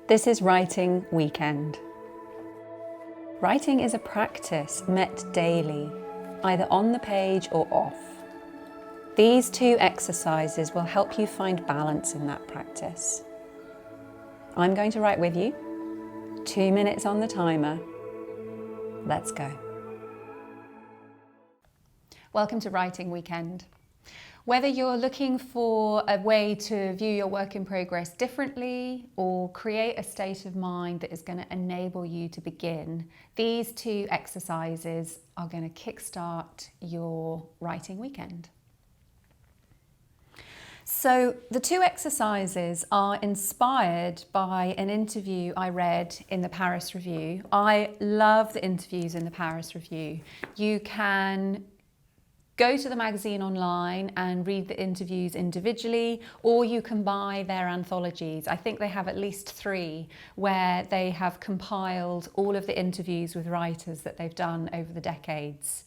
This is Writing Weekend. Writing is a practice met daily, either on the page or off. These two exercises will help you find balance in that practice. I'm going to write with you. 2 minutes on the timer. Let's go. Welcome to Writing Weekend. Whether you're looking for a way to view your work in progress differently or create a state of mind that is going to enable you to begin, these two exercises are going to kickstart your writing weekend. So the two exercises are inspired by an interview I read in the Paris Review. I love the interviews in the Paris Review. You can go to the magazine online and read the interviews individually, or you can buy their anthologies. I think they have at least 3 where they have compiled all of the interviews with writers that they've done over the decades.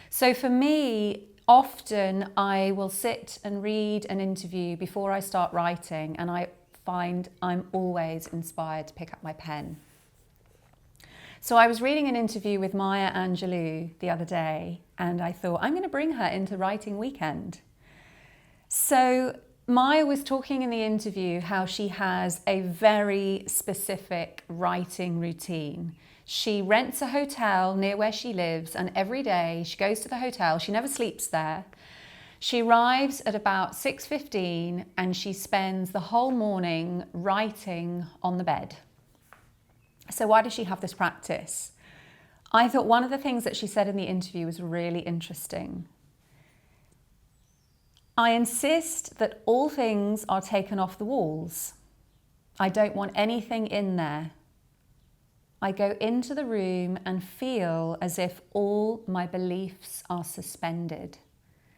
So for me, often I will sit and read an interview before I start writing, and I find I'm always inspired to pick up my pen. So I was reading an interview with Maya Angelou the other day, and I thought, I'm going to bring her into Writing Weekend. So Maya was talking in the interview how she has a very specific writing routine. She rents a hotel near where she lives, and every day she goes to the hotel. She never sleeps there. She arrives at about 6:15 and she spends the whole morning writing on the bed. So why does she have this practice? I thought one of the things that she said in the interview was really interesting. I insist that all things are taken off the walls. I don't want anything in there. I go into the room and feel as if all my beliefs are suspended.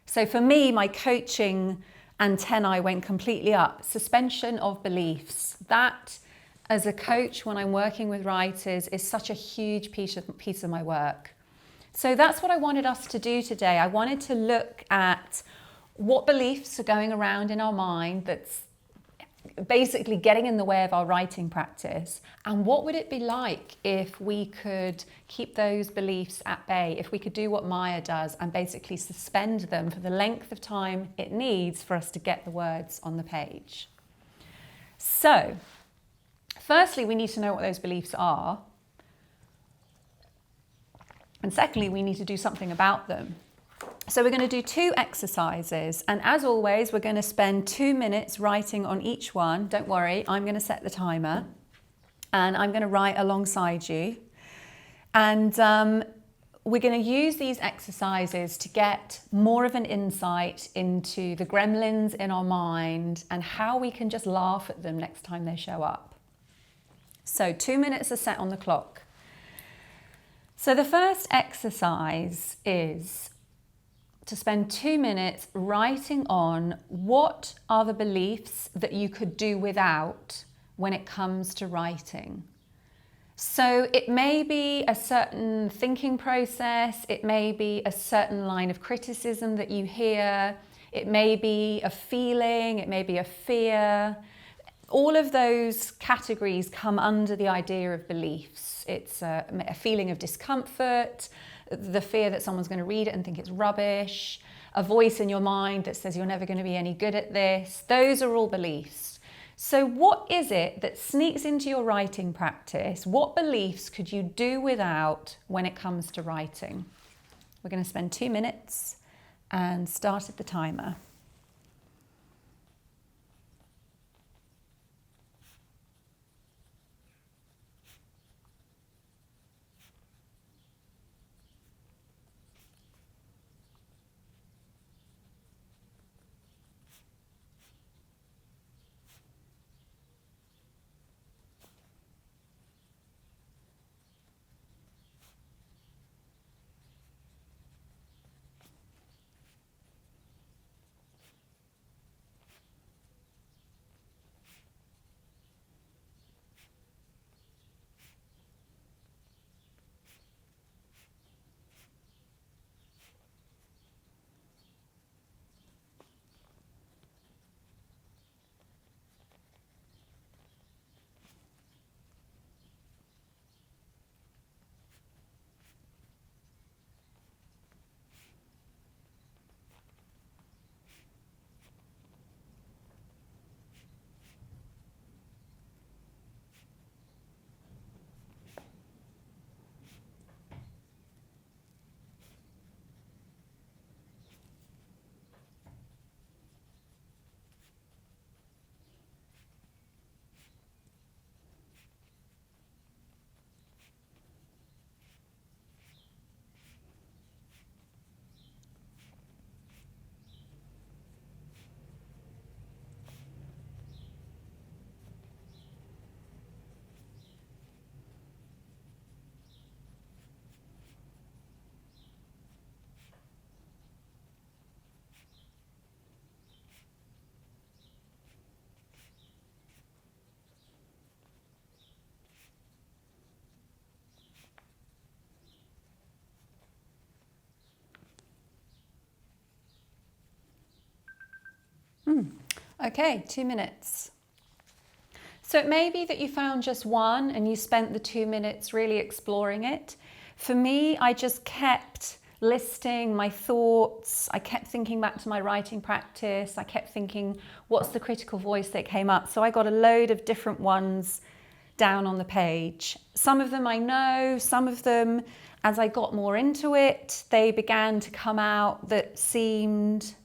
So for me, my coaching antennae went completely up. Suspension of beliefs. That, as a coach, when I'm working with writers, is such a huge piece of my work. So that's what I wanted us to do today. I wanted to look at what beliefs are going around in our mind that's basically getting in the way of our writing practice, and what would it be like if we could keep those beliefs at bay, if we could do what Maya does and basically suspend them for the length of time it needs for us to get the words on the page. So, firstly, we need to know what those beliefs are. And secondly, we need to do something about them. So we're going to do 2 exercises. And as always, we're going to spend 2 minutes writing on each one. Don't worry, I'm going to set the timer. And I'm going to write alongside you. And we're going to use these exercises to get more of an insight into the gremlins in our mind and how we can just laugh at them next time they show up. So 2 minutes are set on the clock. So the first exercise is to spend 2 minutes writing on what are the beliefs that you could do without when it comes to writing. So it may be a certain thinking process, it may be a certain line of criticism that you hear, it may be a feeling, it may be a fear. All of those categories come under the idea of beliefs. It's a feeling of discomfort, the fear that someone's going to read it and think it's rubbish, a voice in your mind that says you're never going to be any good at this. Those are all beliefs. So what is it that sneaks into your writing practice? What beliefs could you do without when it comes to writing? We're going to spend 2 minutes and start at the timer. Okay, 2 minutes. So it may be that you found just one and you spent the 2 minutes really exploring it. For me, I just kept listing my thoughts. I kept thinking back to my writing practice. I kept thinking, what's the critical voice that came up? So I got a load of different ones down on the page. Some of them I know, some of them, as I got more into it, they began to come out that seemed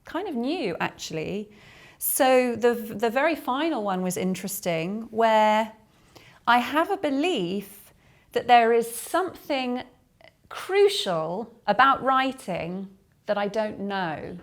kind of new, actually. So the very final one was interesting, where I have a belief that there is something crucial about writing that I don't know.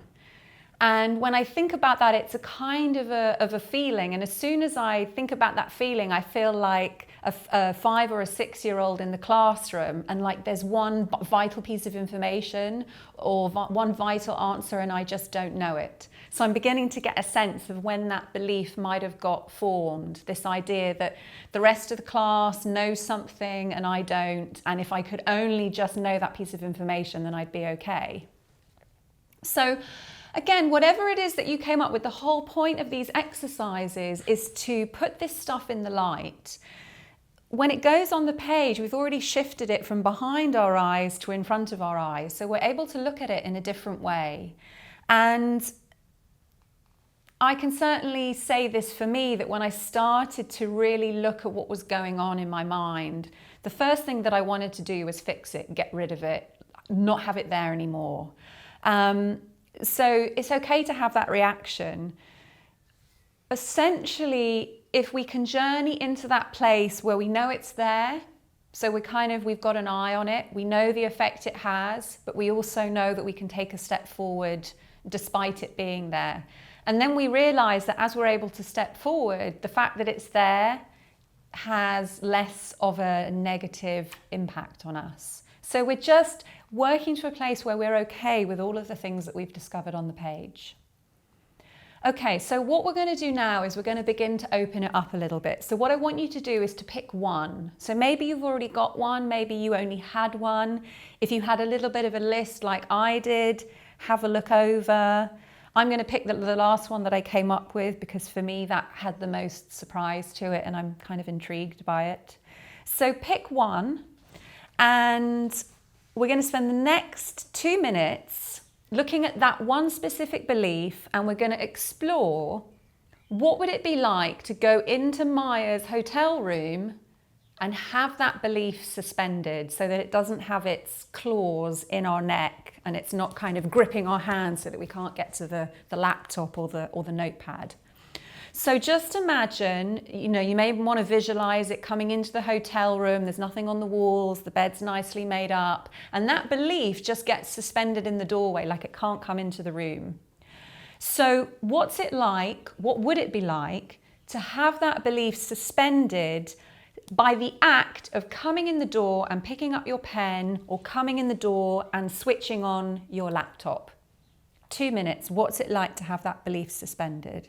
And when I think about that, it's a kind of a feeling. And as soon as I think about that feeling, I feel like a 5 or a 6-year-old in the classroom, and like there's one vital piece of information or one vital answer, and I just don't know it. So I'm beginning to get a sense of when that belief might have got formed, this idea that the rest of the class knows something and I don't. And if I could only just know that piece of information, then I'd be okay. So again, whatever it is that you came up with, the whole point of these exercises is to put this stuff in the light. When it goes on the page, we've already shifted it from behind our eyes to in front of our eyes. So we're able to look at it in a different way. And I can certainly say this for me, that when I started to really look at what was going on in my mind, the first thing that I wanted to do was fix it, get rid of it, not have it there anymore. So it's okay to have that reaction. Essentially, if we can journey into that place where we know it's there, so we've got an eye on it, we know the effect it has, but we also know that we can take a step forward despite it being there. And then we realize that as we're able to step forward, the fact that it's there has less of a negative impact on us. So we're just working to a place where we're okay with all of the things that we've discovered on the page. Okay, so what we're going to do now is we're going to begin to open it up a little bit. So what I want you to do is to pick one. So maybe you've already got one, maybe you only had one. If you had a little bit of a list like I did, have a look over. I'm going to pick the last one that I came up with, because for me that had the most surprise to it and I'm kind of intrigued by it. So pick one, and we're going to spend the next 2 minutes looking at that one specific belief, and we're going to explore what would it be like to go into Maya's hotel room and have that belief suspended so that it doesn't have its claws in our neck and it's not kind of gripping our hands so that we can't get to the laptop or the notepad. So just imagine, you may want to visualize it coming into the hotel room. There's nothing on the walls, the bed's nicely made up, and that belief just gets suspended in the doorway, like it can't come into the room. So what's it like, what would it be like to have that belief suspended by the act of coming in the door and picking up your pen, or coming in the door and switching on your laptop? 2 minutes, what's it like to have that belief suspended?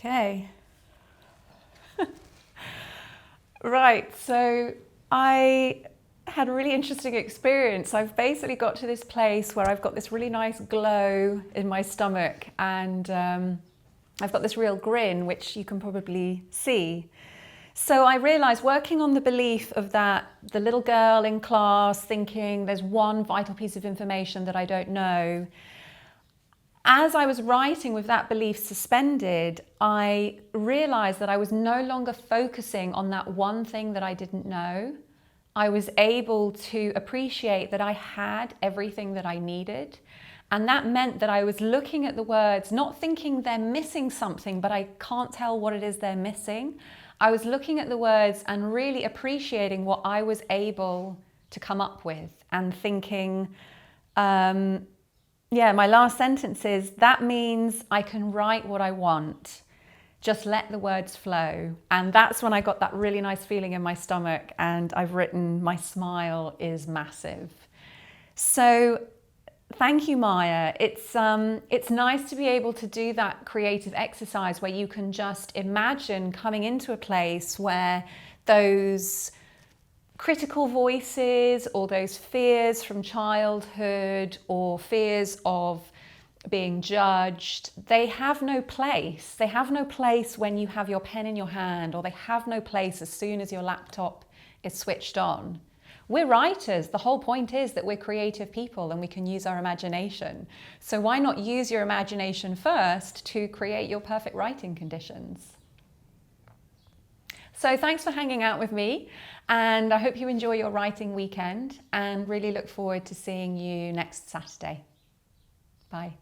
Okay. Right, so I had a really interesting experience. I've basically got to this place where I've got this really nice glow in my stomach, and I've got this real grin, which you can probably see. So I realized, working on the belief of that, the little girl in class thinking there's one vital piece of information that I don't know, as I was writing with that belief suspended, I realized that I was no longer focusing on that one thing that I didn't know. I was able to appreciate that I had everything that I needed. And that meant that I was looking at the words, not thinking they're missing something, but I can't tell what it is they're missing. I was looking at the words and really appreciating what I was able to come up with, and thinking, yeah, my last sentence is, that means I can write what I want. Just let the words flow. And that's when I got that really nice feeling in my stomach, and I've written, my smile is massive. So thank you, Maya. It's nice to be able to do that creative exercise where you can just imagine coming into a place where those critical voices, or those fears from childhood, or fears of being judged, they have no place. They have no place when you have your pen in your hand, or they have no place as soon as your laptop is switched on. We're writers. The whole point is that we're creative people and we can use our imagination. So why not use your imagination first to create your perfect writing conditions? So thanks for hanging out with me, and I hope you enjoy your writing weekend, and really look forward to seeing you next Saturday. Bye.